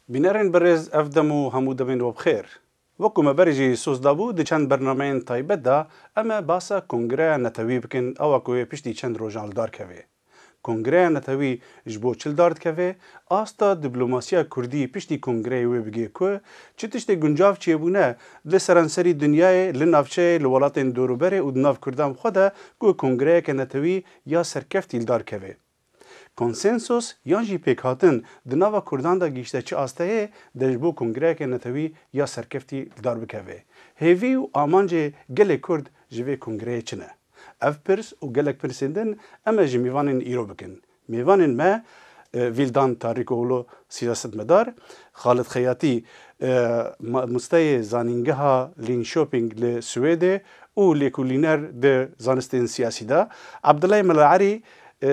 بینرین برز افدمو همو دمین و بخیر. وکو مبرجی سوز دابو دی چند برنامه تایبت دا اما باسا کنگره نتوی بکن او اکوی پشتی چند روژان دار کوی. کنگره نتوی جبو چل دارد کوی آستا دیپلوماسیا کردی پشتی کنگره وی بگی که چه تشتی گنجاف چیه بونه لسرانسری دنیای لنافچه لولاتین دوروبره و دناف کردام خوده که کنگره که نتوی یا سرکفتی دار کوی. کنسنسوس یان جی پیک هاتن دناوا کردان دا گیشته چه آسته دجبو کنگره که نتوی یا سرکفتی دار بکوه. هیوی و آمانج گل کرد جوی کنگره چنه. اف پرس و گلک پرسندن اما جی میوانین ایرو بکن. میوانین ما ویلدان تاریکولو سیاست مدار، خالد خیاطی مستای زانینگه ها لین شوپینگ لسویده و لیکولینر ده زانستین سیاسی دا، عبدالله ملعری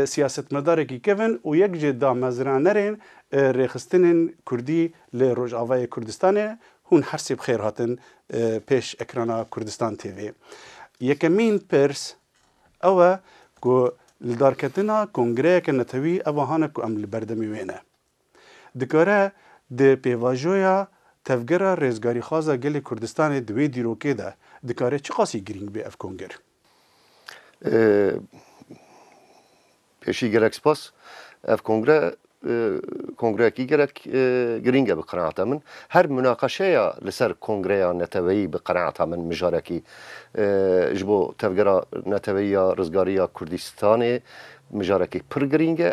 سیاست مداره کی کون و یک جدا مزرانرین رخستن کردی ل روجاوای کردستانه هون هر سب خیر هاتن پیش اکرانا کردستان تیوی یکمین پرس او کو لدارکتنا کنگره که نتوی اوهانه کو عمل بردمی وینه دکاره د پیواژویا تفگره رزگاری خوازه گل کردستان دوی دیروکه ده دکاره چه قاسی گرینگ به اف کنگر پیشی گرک سپاس اف کنگره کی گرک گرینگه بقناعت من هر مناقشه یا لسر کنگره نتوی بقناعت من مجارکی جبو تفگره نتوی یا رزگاری یا کردستان مجارکی پر گرینگه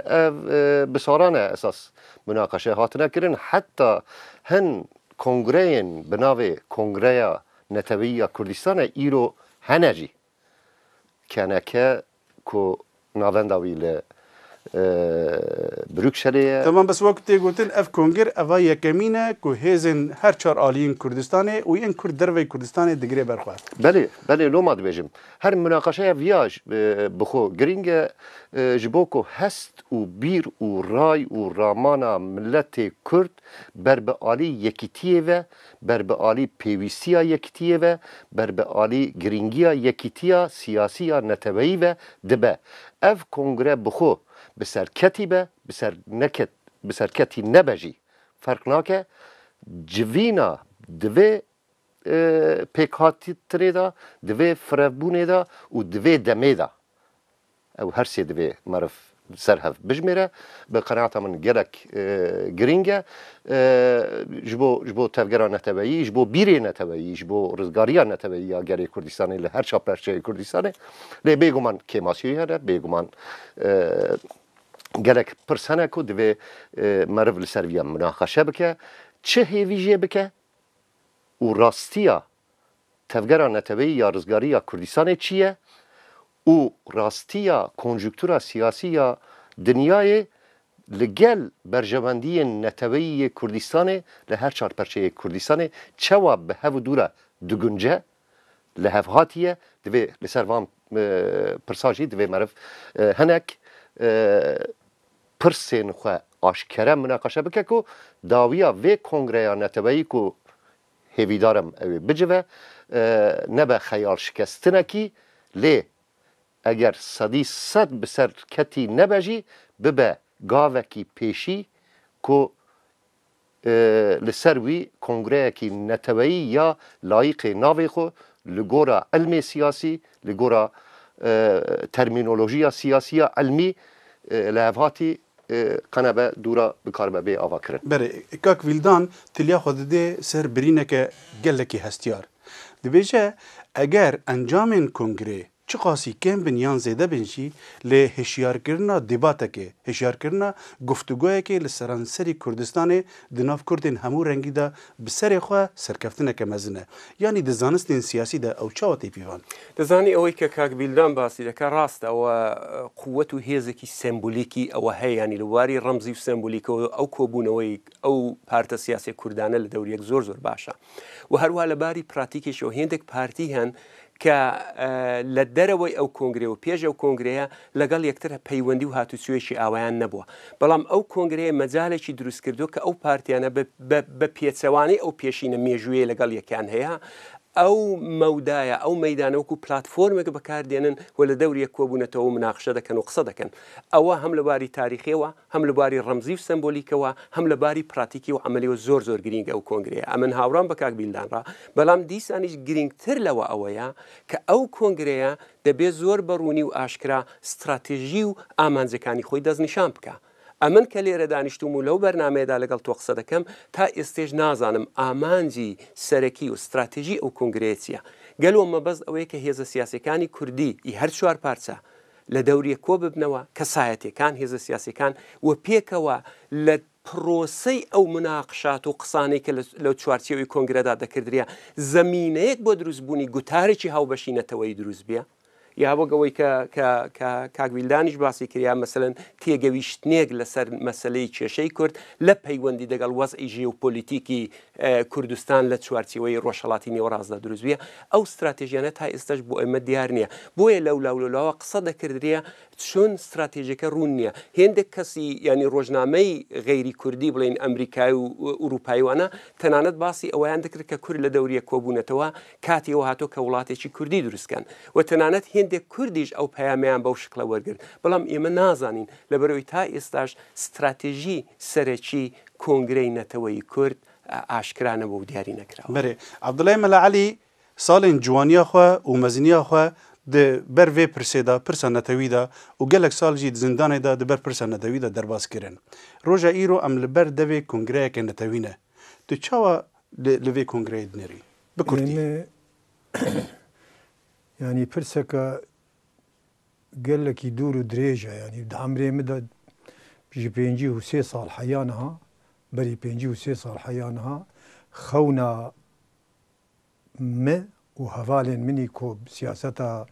بسارانه اساس مناقشه هاتنا کرن حتی هن کنگره بناوی کنگره نتوی یا کردستان ایرو هنجی کنه که کو ناونداوی ل بروکسل تمام بس وقتی گفتن اف کنگر اوای یکمینه که هزن هر چهار آلیین کردستانه و این کرد دروی کردستانه دگری برخواد بله لو ما دبیجم هر مناقشه ویاج بخو گرینگ جبوکو هست و بیر و رای و رامانا ملت کرد بر به آلی یکیتیه و بر به آلی پیویستیا یکیتیه و بر به آلی گرینگیا یکیتیا سیاسیا نتوی و دبه اف کنگره بخو بسر کتیبه بسر کتی نبجی فرق ناکه جوینا دوی پیکاتی تریدا دوی فربونه دا و دوی دمه دا او هر سی دوی معرف سرهف بجمیره به قناعت من گلک گرینگه جبو تفگره نتویی جبو بیره نتویی جبو رزگاریا نتویی یا گری کردستانی لهر چا پرچه کردستانی لی بیگومان کماسیوی هره بیگومان گلک پرسنه که دوی معرف لسرویا مناقشه بکه چه هیویجه بکه و راستیا تفگره نتویی یا رزگاریا کردستانی چیه و راستیا کنجکتورا سیاسی یا دنیای لگل برجواندی نتوی کردستان لهر چهار پرچه کردستان چوا به هفو دوره دگنجه لهفهاتیه دوی لسر وام پرساجی دوی معرف هنک پرسین خواه آشکره مناقشه بکه که داویا و کنگره نتوی که هیویدارم اوی بجوه نبه خیال شکستنه کی لی اگر صد بسر کتی نبجی ببه گاوه کی پیشی که لسروی کنگره کی نتوی یا لایق ناوی خو لگورا علم سیاسی لگورا ترمینولوژیا سیاسی علمی لحظاتی قنبه دورا بکاربه بی آوا کرن بله اکاک ویلدان تلیا خود ده سر برینه که گلکی هستیار دبیجه اگر انجام کنگره چه قاسی کم بنیان زیده بنشی ل هشیار کردن دیباته که هشیار کردن گفتگویی که لسرانسری کردستان دناف کردن همو رنگی دا بسر خو سرکفتنه که مزنه یعنی دزانستین سیاسی دا او چاوتی پیوان دزانی اوی که کاک بیلدان باسی دکا راست او قوت و هیزکی سمبولیکی او هی یعنی لواری رمزی و سمبولیک او کوبونوی او پارت سیاسی کردانه لدوریک زور باشا و هر والا باری پراتیکش و هندک پارتی هن که لدروی او کنگره و پیش او کنگره لگل یکتر پیوندی و هاتوسویشی آوایان نبوه بلام او کنگره مجاله چی درست کردو که او پارتیانه به پیتسوانی او پیشین میجوی لگل یکان هیا ئەو مەودایە ئەو مەدانەوەکو پلتفۆرمێک بەکاردێنن و لە دەوری کۆبوونەتەوە مناقشە دەکەن و قسە دەکەن ئەوە هەم لە باری تاریخیەوە هەم لە باری ڕەمزی و سمبۆلیکەوە هەم لە باری پراتیکی و عملیەوە زۆر زۆر گرنگە ئەو کۆنگرەیە ئەمن هاوڕان بە کاک بیلدانڕا بەڵام دیسانیش گرنگتر لەوە ئەوەیە کە ئەو کۆنگرەیە دەبێت زۆر بەڕوونی و ئاشکرا استراتێژی و ئامانجەکانی خۆی دەستنیشان بکە ئەمن کە لێرە دانیشتوم و لەو بەرنمەیەدا لەگەڵ تۆ قسە دەکەم تا ئێستێش نازانم ئامانجی سەرەکی و استراتێژی ئەو کۆنگرەیەچیە گەلۆ مەبەست ئەوەیە کە هێزە سیاسەکانی کوردی هەر چوار پارچە لە دەوریە کۆ ببنەوە کە سایەتەکان هێزە سیاسەکان و پێکەوە لە پرۆسەی ئەو مناقشات و قسانەی کە لەو چوارچێوەی کۆنگرەدا دەکردریا زەمینەیەک بۆ دروستبوونی گوتارێکی هاوبەشینەتەوەی دروست بێ یا بۆگەوەی کە کاکویلدانیش باسی کریا مەسەرەن تێگەویشتنێک لەسەر مەسلەی کێشەی کورد لە پەیوەندی دەگەڵ وەزئی ژێوپۆلیتیکی کوردستان لە چوارچەوەی ڕۆژهەڵاتی نێوەڕاستدا دروستبیە ئەو استراتێژیانە تا ئێستش بۆ ئێمە دیار نییە بۆیە لەولاوە قسە دەکردرێ چۆن استراتێژەکە ڕوون نییە هێندێک کەسی ینی ڕۆژنامەی غەیری کوردی بڵین ئەمریکای و ئوروپایوانە تەنانەت باسی ئەویان دەکرد کە کورد لە دەوریە کۆبوونەتەوە کاتیەوە هاتۆ کە وڵاتێکی کوردی دروستکەن و تەنانەت هێندێک کوردیش ئەو پەیامیان بەو شکڵە وەرگرت بەڵام ئێمە نازانین لەبەرەوەی تا ئێستاش استراتێژی سەرەکی کۆنگرەی نەتەوەی کورد ئاشکرانەوە و دیاری نەکراوە بەێ عەبدوڵای مەلاعەلی ساڵێن جوانیە خۆ و مەزنیە خۆ بەر vê pirsêda pirsa netewî da û gelek sal jî di zindanê da di ber pirsa netewî da derbas kirin. Roja îro em li ber devê kongreyekê netewî ne. Tu çawa li vê kongreyê dinêrî? Bi Kurdî. Yani pirseka gelekî dûr û dirêj e yanî di emrê min de ji pêncî û sê sal heya niha berî pêncî û sê sal heya niha xewna me û hevalên minî ku siyaseta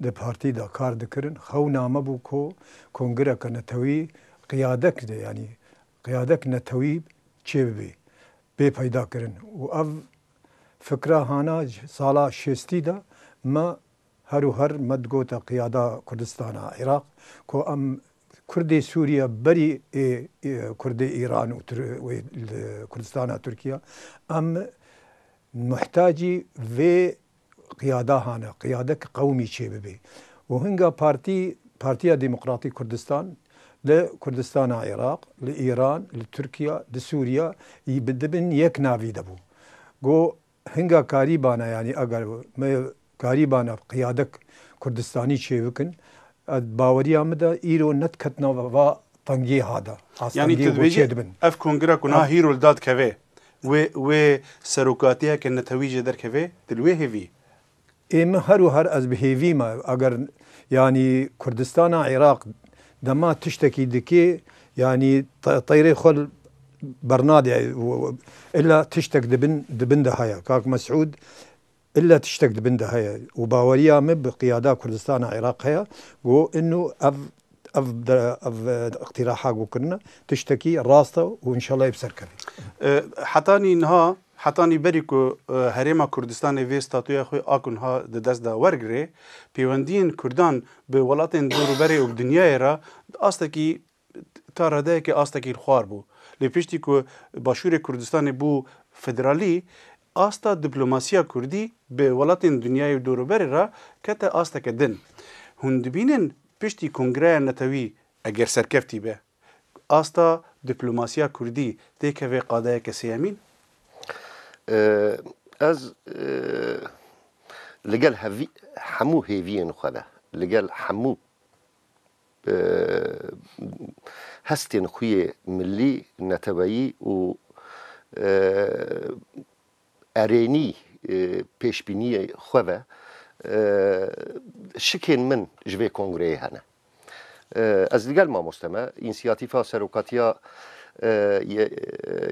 di partî da kar dikirin xewna me bû ku kongreka netewî qiyadek de yanî qiyadek netewî çê bibe bê peyda kirin û ev fikra hana sala şêstî da me her û her me digota qiyada Kurdistana Iraq ku em Kurdê Sûriye berî Kurdê İran û Kurdistana Tirkiye em muhtacî vê qiyada hane qiyadek qewmî çê bibe û hinga Partiya Demokratîk Kurdistan li Kurdistana Iraq li İran li Tirkiye di Sûriye dibin yek navî de bû got hinga karîbana yanî eger me karîbana qiyadek Kurdistanî çê bikin baweriya min de îro nediketina va tengiyê hada yanî tu dibêjî ev kongre ku na hîro li dadkeve wê serokatiyeke netewî jê derkeve di li wê hêvî ême her û her ez bihêvî me eger yanî Kurdistana Iraq dema tiştekî dike yanî teyrê xwe bernadê illa tiştek dibin de heye kak Mesûd illa tiştek dibin de heye û baweriya me bi qiyada Kurdistana Iraq heye got inû ev iqtiraha gokirine tiştekî rast e û înşallah bi ser keve hetanî niha hetanî berî ku Herêma Kurdistanê vê statuya xwe akunha di dest da wergirê pêwendiyên Kurdan bi welatên dûrûberê û dunyayê re astekî ta redeyekê astekî xwar bû lê piştî ku Başûrê Kurdistanê bû federalî asta diplomasiya Kurdî bi welatên dunyayê û dûrûberê re kete asteke din hûn dibînin piştî kongreya netewî eger serkeftî be asta diplomasiya Kurdî têkeve qadeyeke sêyemîn ez li gel hemû hêviyên xwe de li gel hemû hestên xwe yê millî neteweyî û erênî pêşbîniyê xwe ve şikên min ji vê kongreyê hene ez li gel mamoste me însiyatîfa serokatiya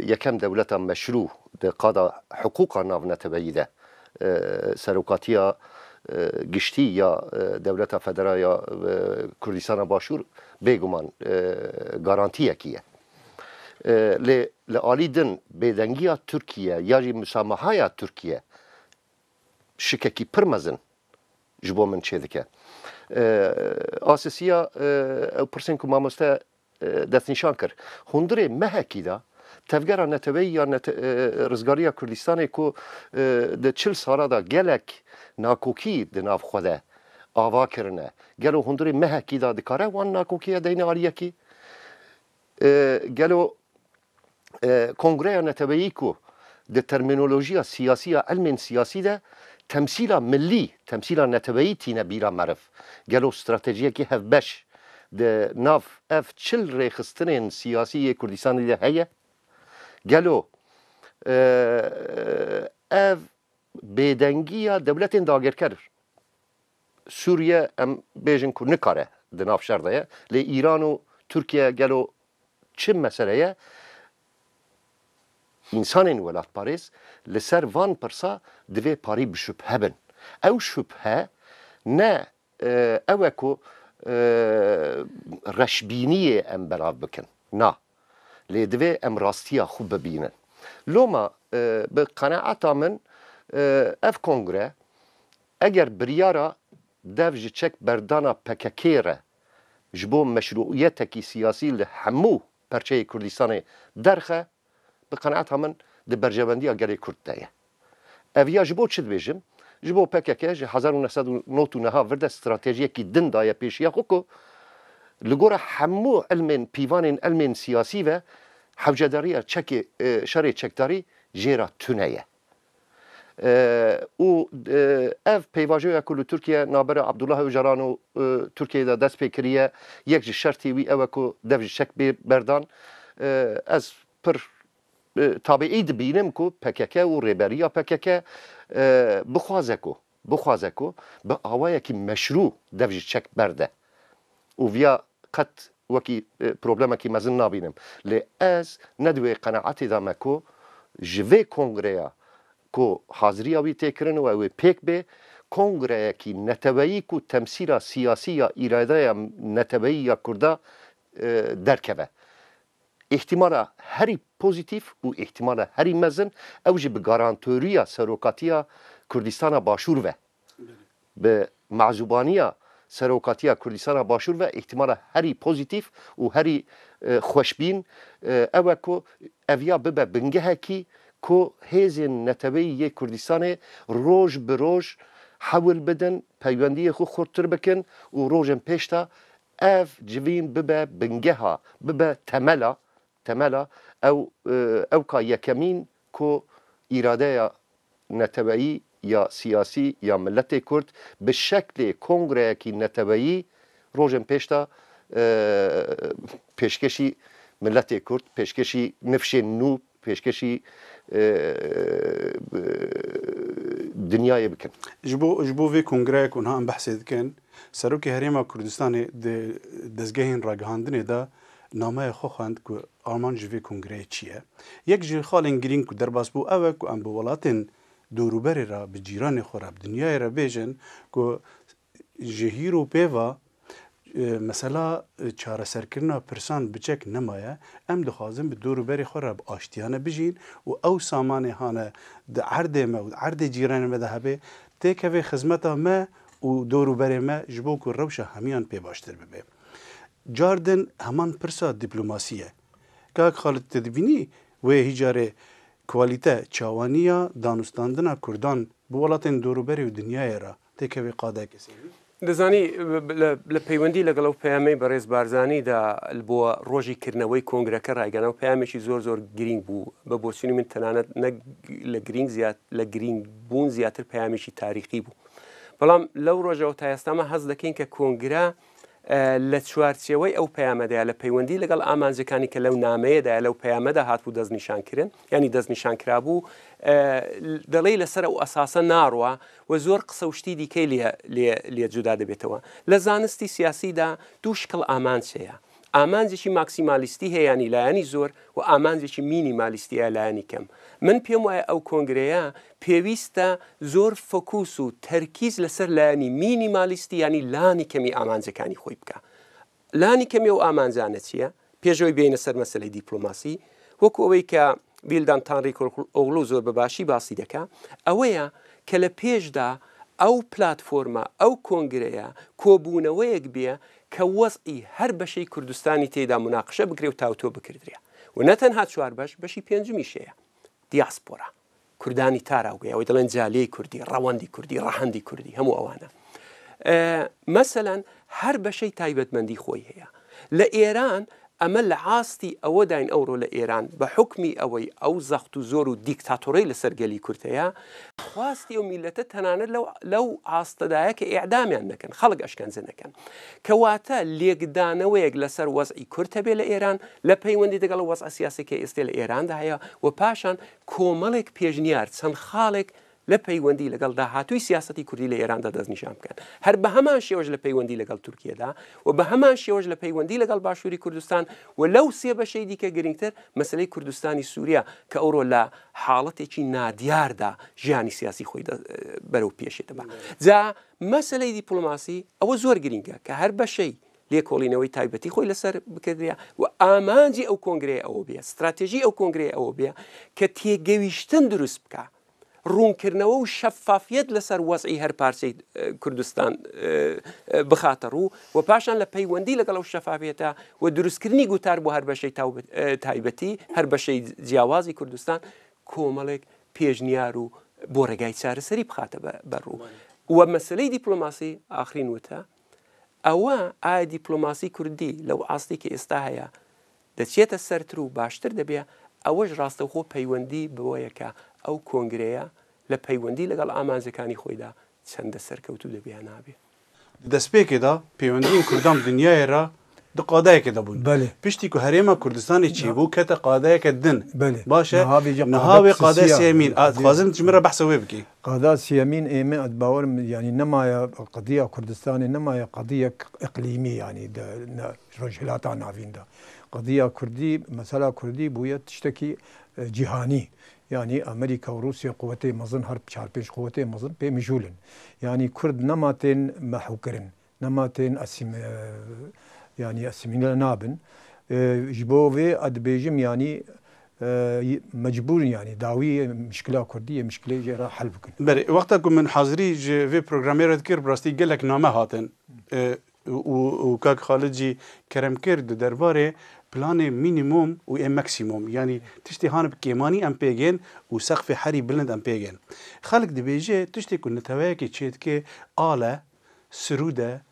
yekem dewleta meşrû di qada hukûqa navneteweyî de serokatiya giştî ya dewleta federal ya Kurdistana Başûr bêguman garantiyekî ye lê li alî din bêdengiya Tirkiye ya jî müsamahaya Tirkiye şikekî pir mezin ji bo min çê dike asisiya ew pirsên ku mamoste destnîşan kir hundirê mehekî da تفگرا نتوی یا رزگاری کردستان کو ده 40 ساله دا گلک ناکوکی ده ناف خوده آوا کرنه گلو هندوری مهکی دا دکاره وان ناکوکی دین آریه کی گلو کنگره نتوی کو ده ترمینولوژی سیاسی علم سیاسی ده تمثيل ملي تمثيل نتوي تينا بيرا معرف قالوا استراتيجيه كي هف باش د ناف اف تشل ريخستنين سياسيه كردستان اللي هي قالوا اف بيدنگيا دولتين داغر كر سوريا ام بيجن كو نكاره د ناف شرده لايران و تركيا قالوا چه مسئله انسان ولات باريس لسر وان برسا دوی پاری بشبه بن او شبهه نه اوکو رشبینی ام براف بکن نه لدوی ام راستیا خوب ببینن لوما بقناعتا من اف کنگره اگر بریارا دفج چک بردانا پککیره جبو مشروعیتکی سیاسی لحمو پرچه کردستان درخه بقناعتا من ده برجواندی اگری کرد دایه اویا جبو چه بیجم جبو PKK 1999 ورده استراتژی کی دن دایه پیشیا خوکو لگوره همو علم پیوان علم سیاسی و حوجداری چک شر چکداری جیرا تونیه او اف پیواژه کل ترکیه نابر عبدالله اوجران و ترکیه دا دست پیکریه یک شرطی وی اوکو دو شک بردان از پر طبیعی دبینم کو PKK و ریبریا PKK بخوازه کو به آوایی که مشروع دوجی چک برده و ویا قط وکی پروبلم که مزن نبینم لی از ندوی قناعتی دامه کو جوی کنگریا کو حاضری آوی تکرن و اوی پیک به کنگریا که نتوایی کو تمثیل سیاسی یا ایراده نتوایی یا کرده درکبه احتمال هری پوزیتیف و احتمال هری مزن اوجه به گارانتوریا سروکاتیا کردستان باشور و به معزوبانیا سروکاتیا کردستان باشور و احتمال هری پوزیتیف و هری خوشبین او کو اویا ببه بنگه کی کو هیزن نتوی کردستان روز به روز حول بدن پیوندی خو خورتر بکن و روزن پیشتا اف جوین ببه بنگه ها ببه تملا او کا یکمین کو اراده نتوایی یا سیاسی یا ملت کرد به شکل کنگره کی نتوایی روزن پیشتا پیشکشی ملت کرد پیشکشی نفش نو پیشکشی دنیای بکن جبو في کنگره کنها ام بحثید کن سروکی هریما کردستان دزگهین راگهاندنه دا نامه خو خواند که آلمان جوی کنگره چیه یک جی خالن گرین که در باس بو اوه که ام به ولاتن دوروبری را به جیران خورا به دنیای را بیجن که جهیر و پیوا مثلا چاره سرکرنا پرسان بچک نمایه ام دخوازم به دوروبری خورا به آشتیانه بجین و او سامانه هانه ده عرد ما و عرد جیران ما دهبه تیکوی خدمتا ما و دوروبری ما جبو که روشه همیان پی باشتر ببه جاردن همان پرسا دیپلوماسیه که خالد تدبینی و هیجاره کوالیته چاوانیا دانستاندنا کردان بولاتن دوروبری و دنیای را تکوی قاده کسی دەزانی لە پەیوەندی لەگەڵ ئەو پەیامەی بەڕێز بارزانیدا بۆ ڕۆژی کردنەوەی کۆنگرەکە ڕایگەنەوە پەیامێکی زۆر گرنگ بوو بە بۆچوونی من تەنانەت لە گرنگ بوون زیاتر پەیامێکی تاریخی بوو بەڵام لەو ڕۆژەوە تا ئێستامە هەز دەکەین کە کۆنگرە لە چوارچێوەی ئەو پەیامەدایە لە پەیوەندی لەگەڵ ئامانجەکانی کە لەو نامەیەدایە لەو پەیامەدا هاتبوو دەستنیشانکردن ینی دەستنیشانکرا بوو دەڵێ لەسەر ئەو ئەساسە ناڕوە و زۆر قسە و شتی دیکەی لێ جودا دەبێتەوە لە زانستی سیاسیدا دوو شکڵ ئامانجەیە ئامانجێکی ماکسیمالیستی هەیە ینی لایەنی زۆر و ئامانجێکی مینیمالیستی هەیە لایەنی کەم من پێم وایە ئەو کۆنگرەیە پێویستە زۆر فۆکوس و تەرکیز لەسەر لایەنی مینیمالیستی ینی لانی کەمی ئامانجەکانی خۆی بکە لانی کەمی ئەو ئامانجانە چییە پێشەوەی بینە سەر مەسەلەی دیپلۆماسی وەکو ئەوەی کە بیلدان تانڕی ئۆغڵو زۆر بەباشی باسی دەکا ئەوەیە کە لە پێشدا ئەو پلاتفۆرمە ئەو کۆنگرەیە کۆبوونەوەیەک بێ کە وەزئی هەر بەشەی کوردستانی تێدا مناقشە بکرێ و تاوتۆ بکردرێ و نەتەنها چوار بەشی پێنجمیشەیە دیاسپۆرا کوردانی تاراوگەی ئەوەی دەڵێن جالێی کوردی ڕەوەندی کوردی ڕەهەندی کوردی هەموو ئەوانە مەسەلەن هەر بەشەی تایبەتمەندی خۆی هەیە لە ئێران ئەمە لە ئاستی ئەوە داین ئەوڕۆ لە ئێران بە حکمی ئەوەی ئەو زەخت و زۆر و دیکتاتۆرەی لەسەر گەلی کورتەیە خواستی و میلەتە تەنانەت لەو ئاستەدایە کە ئێعدامیان نەکەن خەڵک ئەشکەنجە نەکەن کەواتە لێکدانەوەیەک لەسەر وەزعی کورتە بێ لە ئێران لە پەیوەندی دەگەڵ وەزع سیاسەکە ئێستا لە ئێراندا هەیە و پاشان کۆمەڵێک پێشنیار چەند خاڵێک لە پەیوەندی لەگەڵ داهاتووی سیاسەتی کوردی لە ئێراندا دەستنیشان بکەن هەر بە هەمان شێوەش لە پەیوەندی لەگەڵ تورکیەدا و بە هەمان شێوەش لە پەیوەندی لەگەڵ باشووری کوردستان و لەو سێ بەشەی دیکە گرنگتر مەسلەی کوردستانی سووریا کە ئەوڕۆ لە حاڵەتێکی نادیاردا ژیانی سیاسی خۆی بەرەو پێشێتەبە جا مەسلەی دیپلۆماسی ئەوە زۆر گرنگە کە هەر بەشەی لێکۆڵینەوەی تایبەتی خۆی لەسەر بکردیا و ئامانجی ئەو کۆنگرەیە ئەوە بێ استراتێژی ئەو کۆنگرەیە ئەوە بێ کە تێگەویشتن دروست بکە ڕوونکردنەوە و شەفافیت لەسەر وەزعی هەر پارچەی کوردستان بخاتە ڕوو و پاشان لە پەیوەندی لەگەڵ ئەو شەفافیەتە و دروستکردنی گوتار بۆ هەر بەشەی تایبەتی هەر بەشەی جیاوازی کوردستان کۆمەڵێک پێشنیار و بۆ ڕێگای چارەسەری بخاتە بەڕوو و مەسلەی دیپلۆماسی ئاخرین وتە ئەوە ئایا دیپلۆماسی کوردی لەو ئاستی کە ئێستا هەیە دەچێتە سەرتر و باشتر دەبێ ئەوەش ڕاستەوخۆ پەیوەندی بۆیەکە ئەو کۆنگرەیە لە پەیوەندی لەگەڵ ئامانجەکانی خۆیدا چەندە سەرکەوتو دەبیان نابێ دەستپێکێدا پەیوەندیین کوردان دنیایێرا دو قادایەکە دەبوون پشتی کو هەرێمە کوردستانی چی بوو کەتە قادایەکە دن باشە نەهاوی قادای سێمین ئازم چمرە بەحسەوێ بکەی قادا سێمین ئێمە باوەرم ینی نەمایە قضیە کوردستانی نەمایە قضیە ئەقلیمی ینی ڕۆژهێلاتان ناویندا قضیە کوردی مەسەلا کوردی بووە تشتێکی جیهانی يعني أمريكا وروسيا قوتي مظن هرب شهر بيش قوتي مظن بمجولن يعني كرد نماتين محوكرن نماتين يعني أسمين نابن جبوه أد بيجم يعني مجبور يعني داوي مشكلة كردية مشكلة جرا حل بكن. بري وقتكم من حاضري في برنامج كير براستي قال لك نامه هاتن وكاك خالدجي كرم كرد درباره بلان مينيموم و ماكسيموم يعني تشتي هان بكيماني ام بيجين وسقف حري بلند ام بيجين خلق دبيجي تشتي كن نتواكي تشيتكي آلة سرودة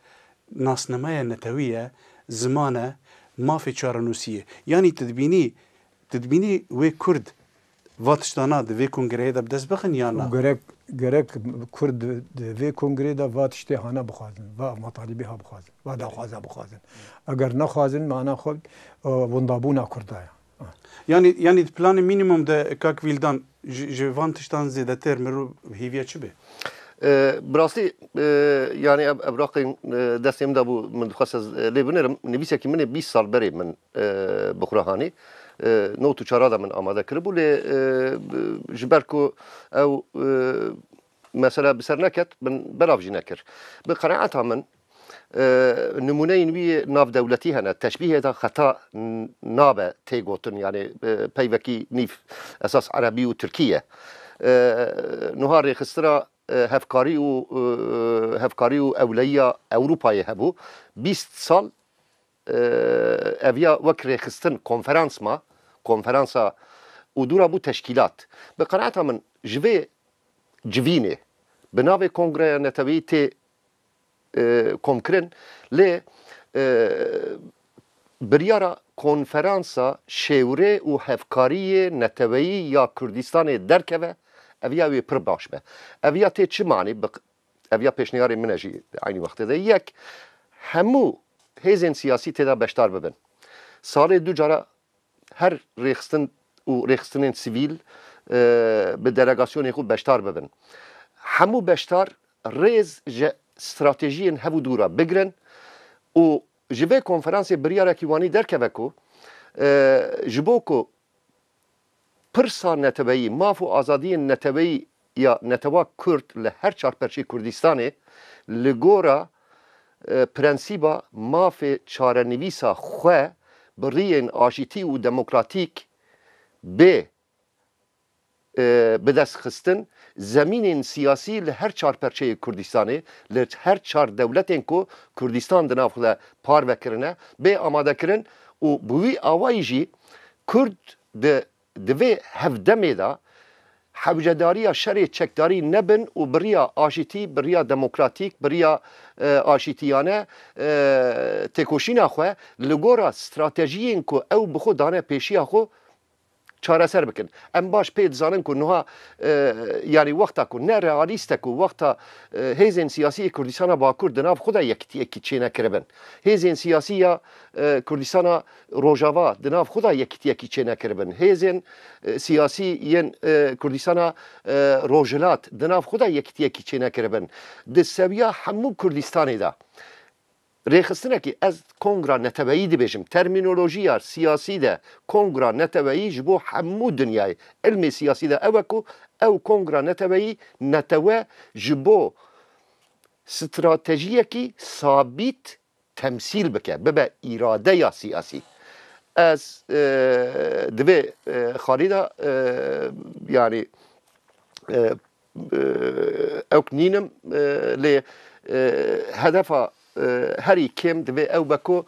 ناسنمايا نتوية زمانة ما في شارنوسية يعني تدبيني وي كرد واتشتانا دي كونغري دا بدس بخن يانا گرک کرد وی کنگره دا واتشته هانا بخوازن و مطالبه ها بخوازن و داخوازه بخوازن اگر نخوازن معنا خود وندابونا کردای يعني بلان مينيموم ده كاك ويلدان جوانتشتان زيادتر مرو هيفيا چه به براستی يعني ابراقين دستم دا بو من خاصه لبنان نویسه که من 20 سال بری من بخورهانی نوتو چرادا من آماده کربو لی جبرکو او مثلا بسر نکت من بلافجی نکر بقناعتها من نمونه وی ناف دولتی هنه تشبیه دا خطا نابه تیگوتن يعني پیوکی نیف اساس عربی و ترکیه نهار خسرا هفکاری و اولیا اروپای هبو 20 سال اویا وکر خستن کنفرانسا و دورا بو تشکیلات بقناعتها من جوینه بناوی کنگره نتوی تی کمکرن لی بریارا کنفرانسا شوره و هفکاری نتوی یا کردستان درکوه اویا وی پر باش به اویا تی چه معنی اویا پیشنیاری منجی عینی وقت ده یک همو هیزن سیاسی تدا بشتار ببن سال دو جارا هر ریخستن و ریخستن سیویل به دلگاسیون خود بشتار ببن همو بشتار ریز استراتژی هبو دورا بگرن و جبه کنفرانس بریاره کیوانی درکه وکو جبوکو پرسا نتبایی مافو آزادی نتبایی یا نتوا کرد لهر چار پرچی کردستانه لگورا پرنسیبا مافی چارنویسا خواه برین آشیتی و دموکراتیک به دست خستن زمین سیاسی لهر چار پرچه کردستانه لهر چار دولتین کو کردستان دنافله پار وکرنه به آماده کرن و بوی آوایی جی کرد دوی هفدمه دا حوجداری شر چکداری نبن و بریا آشتی بریا دموکراتیک بریا آشتیانه تکوشینا خواه لگورا استراتژیین که او بخو دانه پیشی خو چاره سر بکن ام باش پید زانن که نها یعنی وقتا که نه رئالیسته که وقتا هیزن سیاسی کردستان باکور دناف خدا یکی چه نکربن هیزن سیاسی کردستان روجاوا دناف خدا یکی چه نکربن هیزن سیاسی ین کردستان روجلات دناف خدا یکی چه نکربن دسویا همو کردستانی دا ریخستنه که از کنگرا نتبایی دی بشم ترمینولوژی سیاسی ده کنگرا نتبایی جبو همو دنیای علم سیاسی ده او کنگرا نتبایی نتوه جبو استراتژیه کی ثابت تمثیل بکه ببه اراده یا سیاسی از دوی خالیده یعنی اوکنینم لی هدفه هری کم دوی او بکو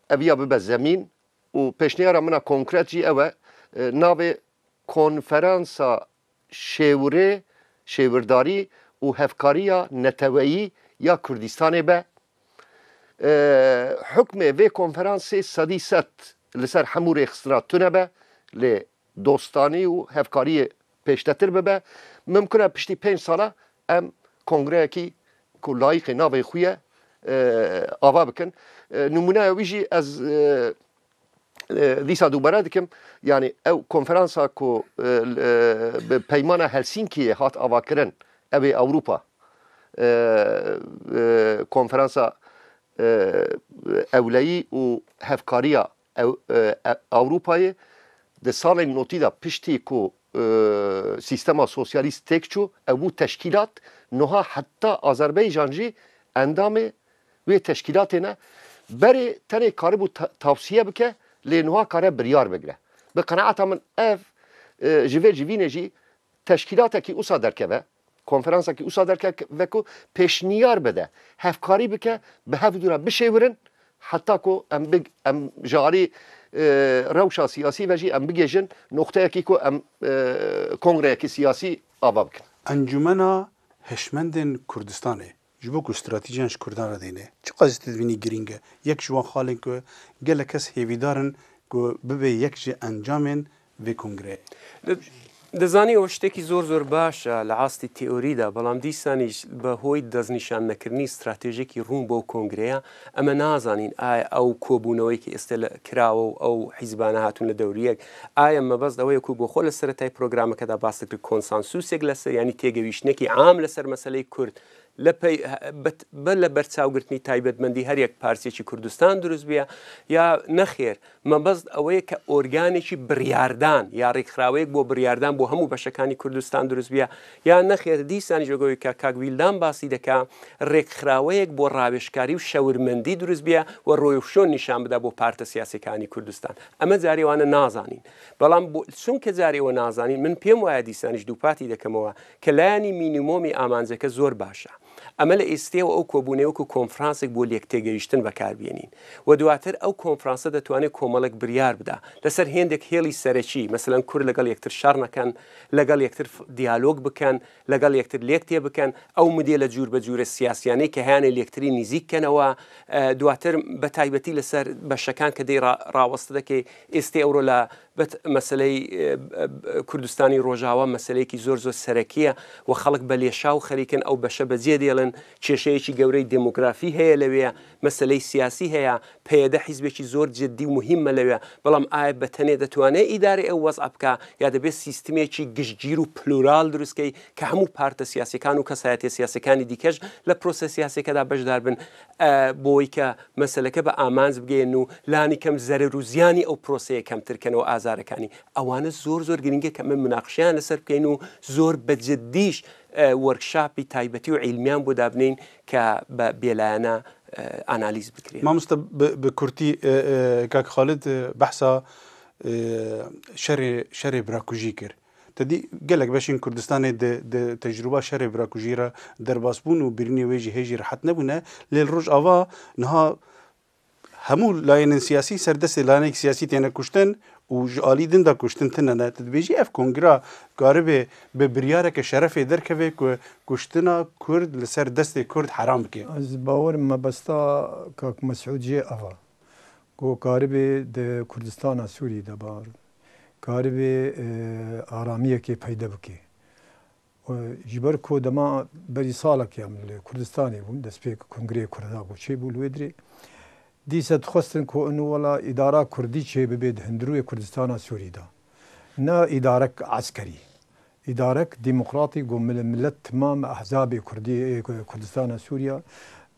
اویا ببه زمین و پیشنیارا منا کنکرت جی اوه ناوی کنفرانسا شیورداری و هفکاریا نتوایی یا کردستان به حکم وی کنفرانسی صدی ست لسر همور اخستراتونه به لی دوستانی و هفکاری پیشتر ببه ممکنه پشتی 5 ساله ام کنگره کی که لایق ناوی خویه آوا بکن نمونه ویجی از دیسا دوباره دکم یعنی او کنفرانسا که به پیمان هلسینکی هات آوا کرن اوی اوروپا کنفرانسا اولایی و هفکاریا اوروپای ده سال نوتی دا پشتی که سیستما سوسیالیست تکچو او تشکیلات نها حتی آذربایجان جی اندام و تشکیلات نه بری تنه کار بو توصیه بکه لی نها کار بریار بگره به قناعت من اف جوینه جی تشکیلات کی اوسا درکه کنفرانس کی اوسا درکه و پیشنیار بده هفکاری بکه به هف دورا بشورن حتی کو ام جاری روشا سیاسی و جی ام بگیجن نقطه کی کو ام کنگره کی سیاسی آبا بکن انجمنا هشمندن کردستانه جبو کو استراتژیانش کردان را دینه چه قضیه تدوینی گرینگه یک جوان خالن که گله کس هیویدارن که ببه یک جه انجامن و کنگره دەزانی ئەوە شتێکی زۆر باشە لە ئاستی تئۆریدا بەڵام دیسانیش بە هۆی دەستنیشان نەکردنی استراتێژێکی ڕوون بۆ کۆنگرەیە ئەمە نازانین ئایا ئەو کۆبوونەوەیکی ئێستا کراوە و ئەو حیزبانە هاتوون لە دەوریەک ئایا مەبەست ئەوەیەک بۆ خۆ لە سەرەتای پرۆگرامەکەدا باس کرد کۆنسانسوسێک لەسەر ینی تێگەویشتنێکی عام لەسەر مەسەلەی کورد لە بەرچاوگرتنی تایبەتمەندی هەر یەک پارچێکی کوردستان دروست بێ یا نەخێر مەبەست ئەوەیە کە ئۆرگانێکی بڕیاردان یا ڕێکخراوەیەک بۆ بڕیاردان بۆ هەموو بەشەکانی کوردستان دروست بێ یا نەخێر دیسانی ژۆگەوەی کە کاکویلدان باسی دەکا ڕێکخراوەیەک بۆ ڕاوێژکاری و شەورمەندی دروست بێ و ڕۆیشۆن نیشان بدە بۆ پارتە سیاسەکانی کوردستان ئەمە جارێوانە نازانین بەڵام چونکە جارێەوە نازانین من پێم وایە دیسانیش دووپاتی دەکەمەوە کە لایانی مینیمۆمی ئامانجەکە زۆر باشە ئەمە لە ئێستێەوە ئەو کۆبوونەوەکو کۆنفرانسێک بۆ لێکتێگەیشتن بەکاربیێنین و دواتر ئەو کۆنفرانسە دەتوانێت کۆمەڵک بریار بدا لەسەر هێندێک هێڵی سەرەکی مەسەلەن کورد لەگەڵ یەکتر شەڕ نەکەن لەگەڵ یەکتر دیالۆگ بکەن لەگەڵ یەکتر لێک تێ بکەن ئەو مدێلە جوور بە جوورە سیاسیانەی کە هیانێ لێکتری نزیککەنەوە دواتر بە تایبەتی لەسەر بەشەکان کە دەی ڕاوەستە دەکەی ئێستی ئەوڕۆ لە مەسلەی کوردستانی ڕۆژاوە مەسلەیەکی زۆر سەرەکیە و خەڵک بە لێشا و خەریکن ئەو بەشە بەجێ دێڵن کێشەیەکی گەورەی دموگرافی هەیە لەوێ مەسلەی سیاسی هەیە پەیەدە حیزبێکی زۆر جددی و مهمە لەوێ بەڵام ئایا بەتەنێ دەتوانێت ئیداری ئەو وەزع بکە یا دەبێت سیستمێکی گشتگیر و پلورال دروستکەی کە هەموو پارتە سیاسەکان و کەسایەتیە سیاسەکانی دیکەش لە پرۆسە سیاسەکەدا بەشدار بن بۆی کە مەسلەکە بە ئامانج بگەین و لانی کەم زەرەر و زیانی ئەو پرۆسەیە کەمترکەنەوە ئازارەکانی ئەوانە زۆر گرنگە کە من مناقشیان لەسەر بکەین و زۆر بەجددیش وەرکشاپی تایبەتی و عیلمیان بۆ دابنین کە بە بێلایەنە ئانالیز بکرێن مامۆستا بە کورتی کاک خالد بەحسا شەرێ براکوژی کرد تدی gelek beşên Kurdistanê de tecrüba şerê birakujî re derbasbûn û birînê wê jî hêjî rehet nebûne lê roj ava niha همو لاین سیاسی سردست لاین سیاسی تینا کشتن و جالی دن دا کشتن تنه تدبیجی اف کنگرا قارب به بریاره که شرف درکوه که کشتنا کرد لسر دست کرد حرام بکه از باور ما بستا که مسعود جي افا کو قارب د کردستان سوری دبار قارب آرامیه که پیدا بکه جبر کو دما بری سالك يا من كردستاني بون دس بيك كونغري كردا کو شي بول ويدري دي ست خستن کو انه ولا اداره كردي شي ببيد هندروي كردستان سوري دا نا اداره عسكري اداره ديمقراطي قوم ملت تمام احزاب كردي كردستان سوريا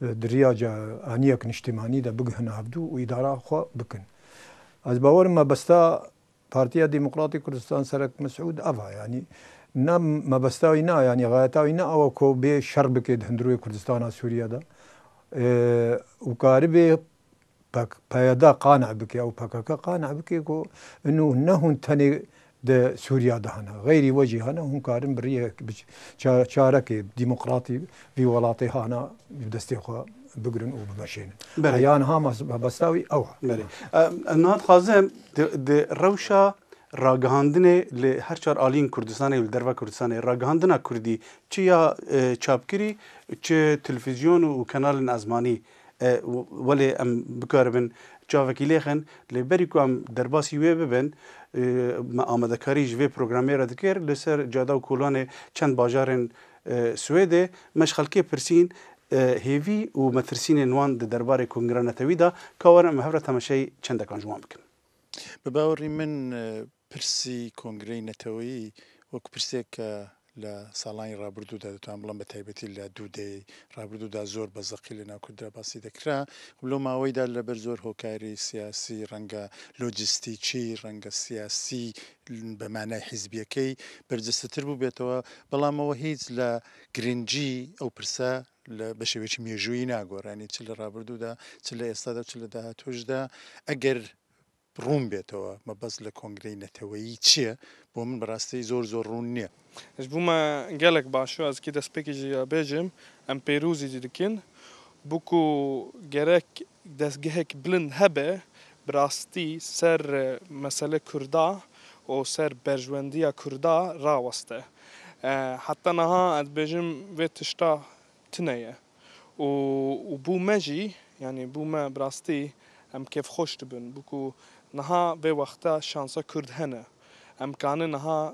درياجه انيك نشتماني دا بغهن عبدو واداره خو بكن از باور ما بستا بارتيا ديمقراطي كردستان سرك مسعود افا يعني نم ما بستاوي نا يعني غايتاوي نا او كو بي شرب كده هندروي كردستان سوريا دا وقاربي بايدا قانع بك او باكاكا قانع بك كو انه نهون تاني د سوريا دهنا غير وجه هنا هم قارن بريه شارك ديمقراطي في ولاطي هنا بدستي خو بقرن وبمشين ايان ها ما بستاوي او النهار خازم د روشا راگهاندنه ل هر چهار آلین کردستان و دروا کردستان راگهاندنه کردی چه یا چاپکری چه تلویزیون و کانال ازمانی ولی ام بکاربن چاوکیلی خن لبری کو ام درباسی وی ببن ما آماده کاری جوی پروگرامی را دکر لسر جادا و کولان چند باجارن سویده مشخلکی پرسین هیوی و مترسین نوان دربار کنگره نتوی دا کارم هفره تماشای چند دکان جوان بکن بباوری من پرسی کنگره نتوی وەکو پرسێک کە لە ساڵانی ڕابردوودا دەتوان بڵم بە تایبەتی لە دوودەی ڕابردوودا زۆر بە زەقی لە ناو کوردرا باسی دەکرا لەو ماوەیدا لەبەر زۆر هۆکاری سیاسی ڕەنگە لۆجستیکی ڕەنگە سیاسی بەمانای حیزبیەکەی بەرجەستەتر بوو بێتەوە بەڵامەوە هیچ لە گرنگجی ئەو پرسە بە شێوەیەکی مێژووی ناگۆڕانی چ لە ڕابردوودا چ لە ئێستادا چ لە داهاتوشدا ئەگەر ڕوون بێتەوە مەبەست لە کۆنگرەی نەتەوەیی چییە بۆ من بەڕاستی زۆر زۆر ڕوون نییە ji bo me gelek baş ez kî destpêkê jî ya bêjim em pêrûzî jî dikin bû ku gerek destgehek bilind hebe bi rastî ser mesele Kurda û ser berjwendiya Kurda raweste heta niha ez bêjim vê tişta tune ye û bû me jî yanî bû me bi rastî em kêfxweş dibin bû ku niha vê wexta şansa Kurd hene em kanin niha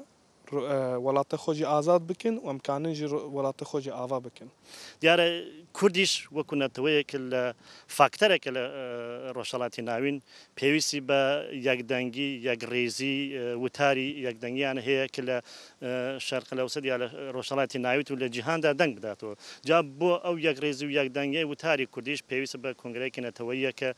وڵاتە خۆجی ئازاد بکن و ئەمکاننجی وڵاتە خۆجی ئاوا بکن دیارە کوردیش وەکو نەتەوەیەک لە فاکتەرێکە لە ڕۆژهەڵاتی ناوین پێویستی بە یەکدەنگی یەکڕێزی وتاری یەکدەنگیان هەیە کە لە شەرقە لەوسەد یا لە ڕۆژهەڵاتی ناویت و لە جیهاندا دەنگ بداتەوە جا بۆ ئەو یەکڕێزی و یەکدەنگی وتاری کوردیش پێویستە بە کۆنگرەیەکی نەتەوەیە کە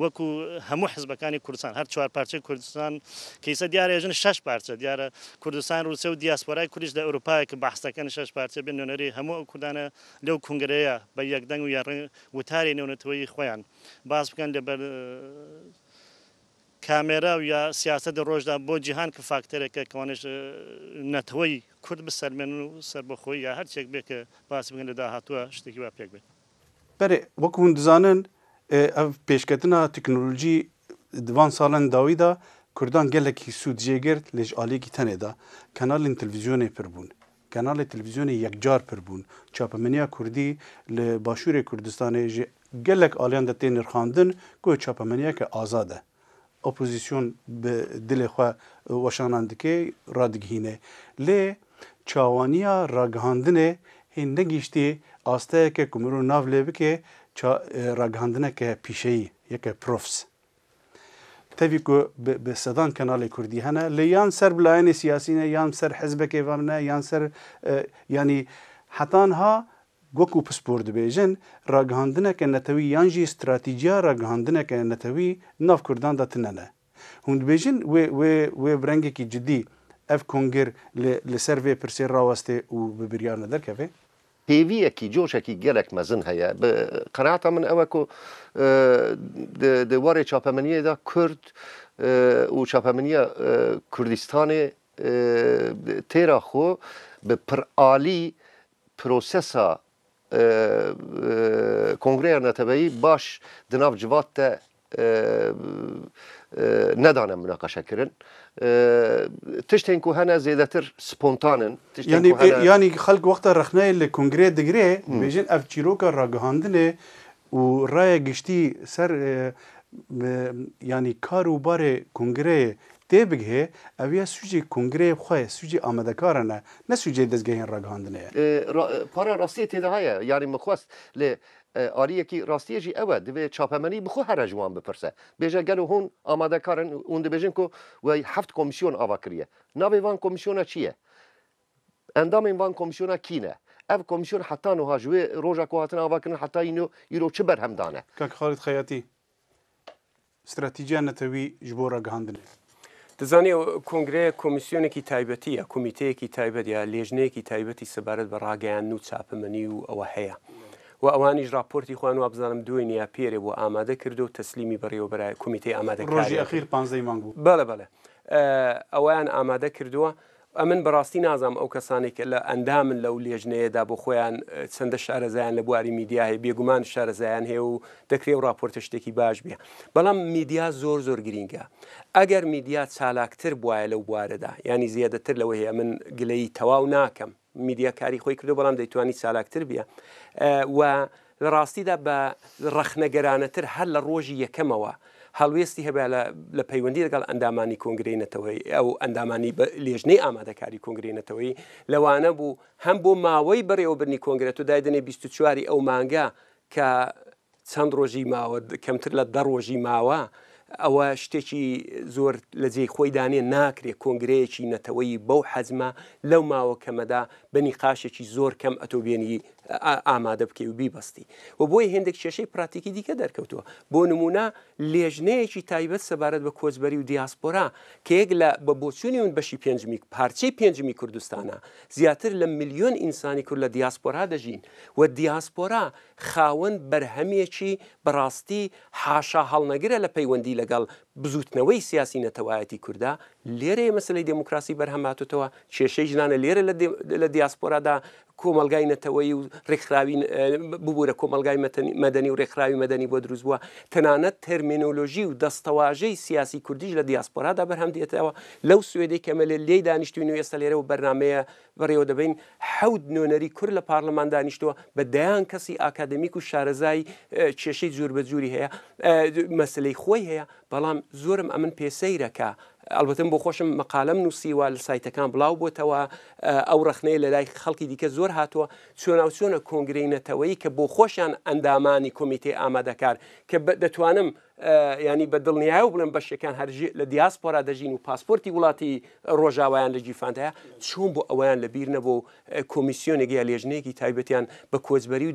وەکو هەموو حزبەکانی کوردستان هەر چوار پارچەی کوردستان کەیسە دیارە ێژن 6 پارچە دیارە کوردستان رووسە و دیاسپۆرای کوردیش لە ئەوروپایە کە بەحسەکەن 6 پارچە بێن نوێنەری هەموو ئەو کوردانە لەو کنگرەیە بە یەکدەنگ و وتاری نێونەتەوەی خۆیان باس بکەن لەبەر کامێرا و یا سیاسەت ڕۆژدا بۆ جیهان کە فاکتەرێکە کەوانش نەتەوەی کورد بسەرمێن و سەربەخۆی یا هەرچێک بێ کە باسی بکەن لە داهاتووە شتێکی وا پێک بێت بەێ وەکو hûn dizanin ev pêşketina teknolojî di van salan dawî da Kurdan gelekî sûd jêgirt lê ji aliyekî tenê da kanalên televîzyonê pir bûn kanalê televîzyonê yekcar pir bûn çapemeniya Kurdî li Başûrê Kurdistanê ji gelek aliyan de tê nirxandin ku çapemeniyeke azad e opozîsyon bi dilê xwe weşanan dike radigihîne lê çawaniya ragihandinê hê negîştî asteyeke ku mirov nav lê bike ragihandineke pîşeyî yeke profs tevî ku bi sedan kanalê Kurdî hene lê yan ser bilayînê siyasî ne yan ser hezbekê ve ne yan ser yanî hetan ha wekû pispor dibêjin ragihandineke netewî yan jî stratîjiya ragihandineke netewî nav Kurdan da tune ne hûn dibêjin wê bi rengekî cidî ev kongir li ser vê pirsê rawestê û bi biryar nederkeve هێویەکی جۆشێکی gelek mezin heye bi qenaata min ew ku di warê çapemeniye da Kurd û çapemeniya Kurdistanê têra xwe bi piralî prosesa Kongreya Neteweyî baş di nav civat te ندانه مناقشه كرن تشتين كو هنا زيادتر سبونتانن يعني خلق وقت رخناي الكونغري دغري بيجن اف تشيروكا راغاندنه و راي گشتي سر يعني كارو بار كونغري تبگه اویا سوجي كونغري خو سوجي آمدکارانه نه سوجي دزگهين راغاندنه پارا راستی تدهايه يعني مخواست ل آریه کی راستیه جی اوه دوی چاپمنی بخو هر جوان بپرسه بیجه گلو هون آماده کارن اون دو بیجن که و 7 کمیسیون آوا کریه ناوی وان کمیسیونا چیه؟ اندام این وان کمیسیونا کینه اف کمیسیون حتی نوها جوی روژا که هاتن آوا کرن حتی اینو یرو چه برهم دانه كاك خالد خياطي استراتيجية نتوي جبورة جهاندني دەزانی کۆنگرەیە کۆمیسیۆنێکی تایبەتیە کۆمیتەیەکی تایبەتە لێژنەیەکی تایبەتی سەبارەت بە ڕاگەیان و چاپەمەنی و ئەوە هەیە و ئەوانیش راپۆرتی خوان و بزانم دوی نیا پێرێ بۆ ئامادە کردو و تەسلیمی بەڕێوەبەرای کۆمیتەی ئامادەکاری ڕۆژی ئەخیر 15 مانگ بوو بەڵێ ئەویان ئامادە کردووە ئەمن بەڕاستی نازام ئەو کەسانی کە لە ئەندامن لەو لێژنەیەدا بۆ خۆیان چەندە شارەزایان لە بواری میدیا هەیە بێگومان شارەزایان هەیە و دەکرێت و راپۆرتە شتێکی باش بێ بەڵام میدیا زۆر گرینگە ئەگەر میدیا چالاکتر بواە لەو بوارەدا ینی زیادەتر لەوە هەیە من گلەی تەواو ناکەم میدیا کاری خۆی کردو بەڵام دەیتوانی چالاکتر بێ و لە ڕاستیدا بە ڕەخنەگەرانەتر هەر لە ڕۆژی یەکەمەوە هەڵوێستی هەبێ لە پەیوەندی لەگەڵ ئەندامانی کۆنگرەی نەتەوەی ئەو ئەندامانی لێژنەی ئامادەکاری کۆنگرەی نەتەوەی لەوانە بوو هەم بۆ ماوەی بەڕێوەبرنی کۆنگرێت و دایدنێ 24 ئەو مانگە کە چەند ڕۆژی ماوە کەمتر لە 10 ڕۆژی ماوە ئەوە شتێکی زۆر لە جێی خۆی دانێ ناکرێت کۆنگرەیەکی نەتەوەی بەو حەزمە لەو ماوە کەمەدا بەنیقاشێکی زۆر کەم ئەتۆبێنی ئامادە بکەی و بیبەستی و بۆی هێندێک کێشەی پراتیکی دیکە دەرکەوتووە بۆ نمونە لێژنەیەکی تایبەت سەبارەت بە کۆچبەری و دیاسپۆرا کە یەک لە بە بۆچوونی اون بەشی پێنجمی پارچەی پێنجمی کوردستانە زیاتر لە ملیۆن ئینسانی کورد لە دیاسپۆرا دەژین و دیاسپۆرا خاوەن بەرهەمێکی بەڕاستی حاشا هەڵنەگرە لە پەیوەندی لەگەڵ بزوتنەوەی سیاسی نەتەوایەتی کووردا لێرە مەسلەی دموکراسی بەرهەماتوتەوە کێشەی ژنانە لێرە لە دیاسپۆرادا کۆمەلگای نەتەوەی و ڕێکخراوی ببوورە کۆمەلگای مەدەنی و ڕێکخراوی مەدەنی بۆ دروست بووە تەنانەت تەرمینۆلۆژی و دەستەواژەی سیاسی کوردیش لە دیاسپۆرادا بەرهەم دێتەوە لەو سوێدەی کەمە لێی دانیشتوین و ئێستا لێرە و بەرنمەیە بەڕێوە دەبین 7 نوێنەری کورد لە پارلەمان دانیشتووە بە دەیان کەسی ئاکادمیک و شارەزای کێشەی جوور بە جووری هەیە مەسلەی خۆی هەیە بەڵام زۆرم ئەمن پێسەیرەکە ئەلبەتەن بۆ خۆشم مەقالەم نووسیوە لە سایتەکان بڵاو بۆتەوە ئەو ڕەخنەیە لە لای خەڵکی دیکە زۆر هاتووە چۆنە کۆنگرەی نەتەوەی کە بۆ خۆشیان ئەندامانی کۆمیتەی ئامادەکار کە دەتوانم ینی بە دڵنیایە و بڵێن بەشەکان هەرژ لە دیاسپۆرا دەژین و پاسپۆرتی وڵاتی ڕۆژاوایان لە جیفاندەیە چۆن بۆ ئەویان لەبیر نەبوو کۆمیسیۆنێکی یا لێژنەیەکی تایبەتیان بە کۆچبەری و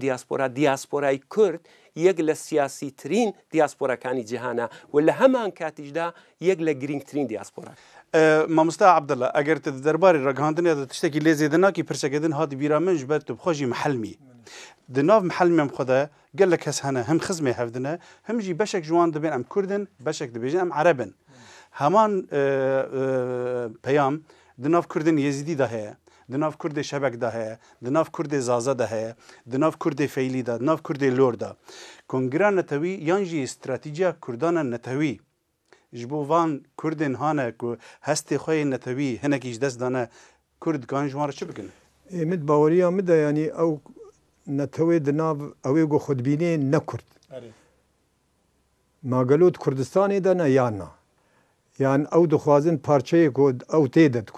دیاسپۆرای کورد یەک لە سیاسی ترین دیاسپۆرەکانی جیهانە و لە هەمان کاتیشدا یەک لە گرنگترین دیاسپۆرا مامۆستا عەبدەڵڵا ئەگەر دەربارەی ڕەگەاندنێدا تشتێکی لێ زێدەناکی پرسەکردن هاتی بیرا من ji ber tu bixwe mihilmî di nav mihilmên xwe de gelek kes hene him xizmê hevdine him jî beşek ji wan dibên em Kurdin beşek dibêjin em Erebin heman peyam di nav Kurdên Yezîdî de heye di nav Kurdê Şebek de heye di nav Kurdê Zaza de heye di nav Kurdê Feylî de di nav Kurdê Lor de Kongreya Netewî yan jî stratîjiya Kurdana Netewî ji bo van Kurdên hane ku hestê xwe yê netewî hinekî ji dest dane Kurd kan ji wan re çi bikin من باوەریان مدە ینی ئەو نەتەوەی دناو ئەوەی گۆ خودبینێ نەکورد ماگەلوت کوردستانێدا نە یاننا یان ئەو دخوازن پارچەیەک ئەو تێدەت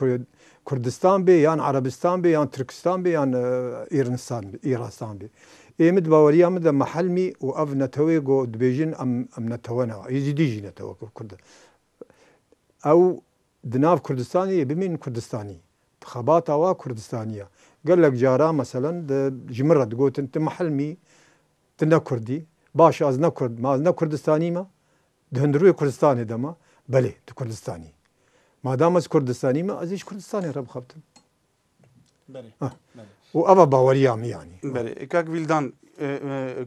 کوردستان بێ یان عەرەبستان بێ یان ترکستان بێ یان ئیرانستان بێ ئێمت باوەریان مدە مەحەلمی و ئەو نەتەوەی گۆ دبێژین ئەم نەتەوەنەوە هیچ دیژی نەتەوە کورد ئەو دناو کوردستانی بمین کوردستانی خەباتەوە کوردستانیە gelek cara meselen ji min re digotin tu mihilmî tu ne Kurdî baş az ne Kurd ma ez ne Kurdistanî me di hundirûyê Kurdistanê de me belê tu Kurdistanî madam ez Kurdistanî me ez jî Kurdistanê re bixebtim û ev e baweriya min yanî kak Vîldan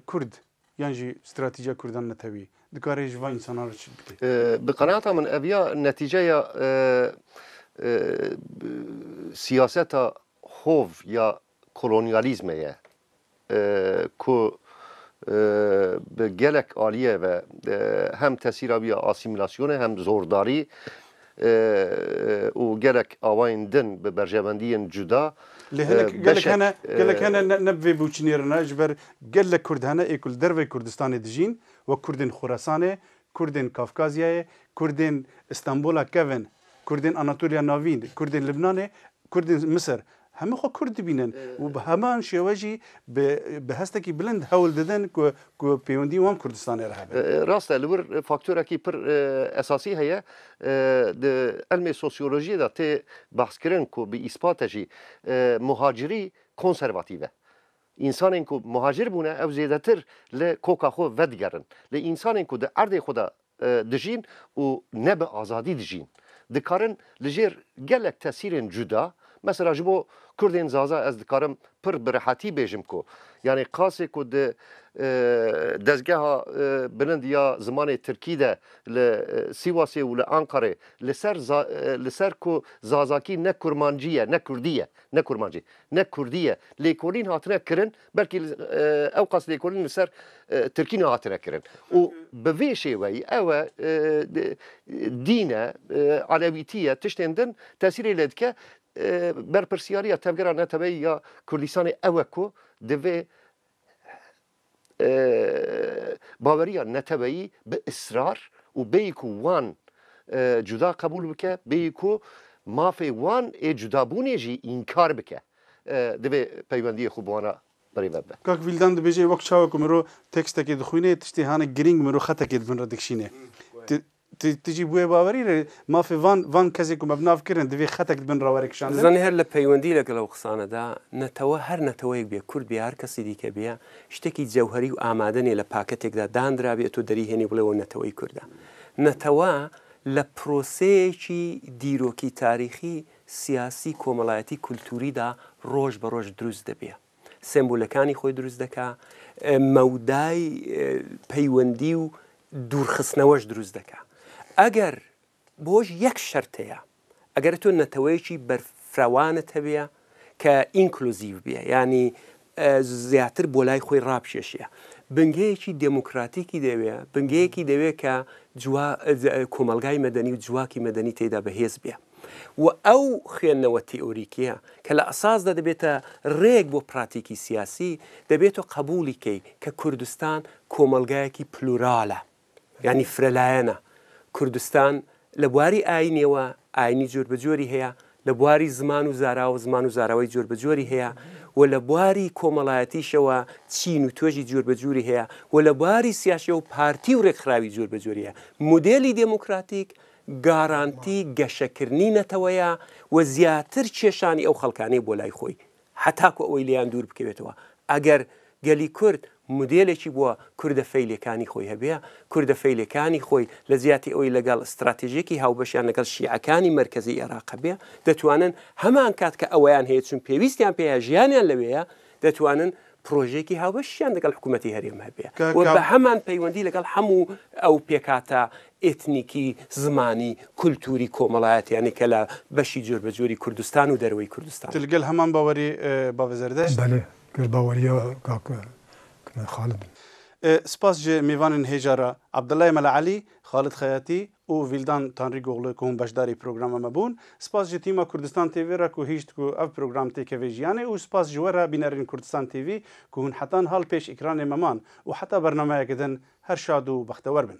Kurd yan jî stratîjiya Kurdan netewî dikarê ji van însanan re çi bike bi qenaata min eviya netîceya siyaseta hov ya kolonyalizme ye ku به گلک عالیه و هم تاثیرابی آسیمیلاسیونه هم زورداری و گلک آواین دن به برجبندی جدا گلک هنه نبوی بوچنیرنا جبر گلک کرد هنه ایکل دروی کردستان دجین و کردین خراسانه کردین کافکازیه کردین استانبول کون کردین آناتولیا ناوین کردین لبنان کردین مصر همه خو کرد بینن و به همان شواجی به هستکی بلند حول دادن که پیوندی وام کردستان رهبه راسته لور فاکتور کی پر اساسی هيا د علم سوسیولوژی دا ته بحث کردن کو به اثبات جی مهاجری کنسرواتیوه انسان کو مهاجر بونه او زیادتر ل کوکا خو ودگرن ل انسان کو د ارد خدا دجین و نب آزادی دجین دکارن لجر گلک تاثیر جدا مثلا جبو کردین زازا از دکارم پر برحتی بیجم کو یعنی قاسه کو د دزگاه بلند یا زمان ترکی ده لسیواسی و لانقره لسر کو زازاکی نه کرمانجیه نه کردیه نه کرمانجی نه کردیه لیکولین هاتنه کرن بلکه او قاس لیکولین لسر ترکی نه هاتنه کرن و به وی شیوی او دینه علویتیه تشتندن تاثیری لدکه بر پرسیاری تبگرا نتبه یا کردستان اوکو دوی باوریا نتبعی به اصرار و بیکو وان جدا قبول بکه بیکو مافی وان جدا بونه جی انکار بکه دوی پیوندی خوبوانا برای وبه کاک ویلدان دو بیجی وقت چاوه که مرو تکست که دخوینه تشتی هانه گرینگ مرو خطا که دفن را دکشینه تجي بوي باوري ما في فان كزي كم بناف كرن دبي خطك بن راورك شان زني هر لبيوندي لك لو خصانه دا نتوا هر نتوا بي كرد بي هر كسي دي كبيا اشتكي جوهري وامادني لباكتك دا داندرا بي تو دري هني بلو نتوا كردا نتوا لبروسيشي ديروكي تاريخي سياسي كوملايتي كولتوري دا روج بروج دروز دبيا سمبولكاني خوي دروز دكا موداي بيوندي و دورخستنەوەش دروست دەکات ئەگەر بۆش یەک شەرتەیە ئەگەر تۆ نەتەوەیەکی بەرفراوانت هەبێ کە ئینکلوزیڤ بێ ینی زیاتر بۆ لای خۆی ڕابشێشیە بنگەیەکی دموکراتیکی دەوێ بنگەیەکی دەوێت کە کۆمەلگای مەدەنی و جواکی مەدەنی تێدا بەهێز بێ و ئەو خوێندنەوە تئۆریکیە کە لە ئەساسدا دەبێتە ڕێک بۆ پراتیکی سیاسی دەبێتەوە قبولیکەی کە کوردستان کۆمەلگایەکی پلورالە ینی فرەلایەنە کوردستان لە بواری ئاینیەوە ئاینی جۆربەجۆری هەیە لە بواری زمان و زاراوە زمان و زاراوەی جۆربەجۆری هەیە و لە بواری کۆمەڵایەتیشەوە چین و توێژی جۆربەجۆری هەیە و لە بواری سیاسە و پارتی و ڕێکخراوی جۆربەجۆری هەیە مودێلی دموکراتیک گارانتی گەشەکردنی نەتەوەیە و زیاتر کێشانی ئەو خەڵکانەی بۆ لای خۆی حتاکو ئەوەی لیان دوور بکەوێتەوە ئەگەر گەلی کورد مودێلێکی بووە کوردە فەیلەکانی خۆی هەبێ کوردە فەیلەکانی خۆی لە زیاتی ئەوی لەگەڵ استراتێژێکی هاوبەشیان لەگەڵ شیعەکانی مرکزی عێراق بێ دەتوانن هەمان کات کە ئەوەیان هەیە چون پێویستیان پێیە ژیانیان لەوەیە دەتوانن پرۆژێکی هاوبەشیان لەگەڵ حکوومەتی هەرێم هەبێ و بە هەمان پەیوەندی لەگەڵ هەموو ئەو پێکاتە ئێتنیکی زمانی کولتوری کۆمەڵایەتیانی کە لە بەشی جۆربەجۆری کوردستان و دەرەوەی کوردستان تلگەل هەمان باوەری باوەزەردەشت بله گەر باوەریە کاکە خالد سپاس جه میوانن هجارا عبدالله ملعلی خالد خیاطی و ویلدان تانری گوغلو که هم بشداری پروگرام مبون سپاس جه تیما کردستان تیوی را که هیچ که اف پروگرام تی که ویجیانه و سپاس جوه بینرین کردستان تیوی که هن حتان حال پیش اکران ممان و حتی برنامه کدن هر شاد و بختور بن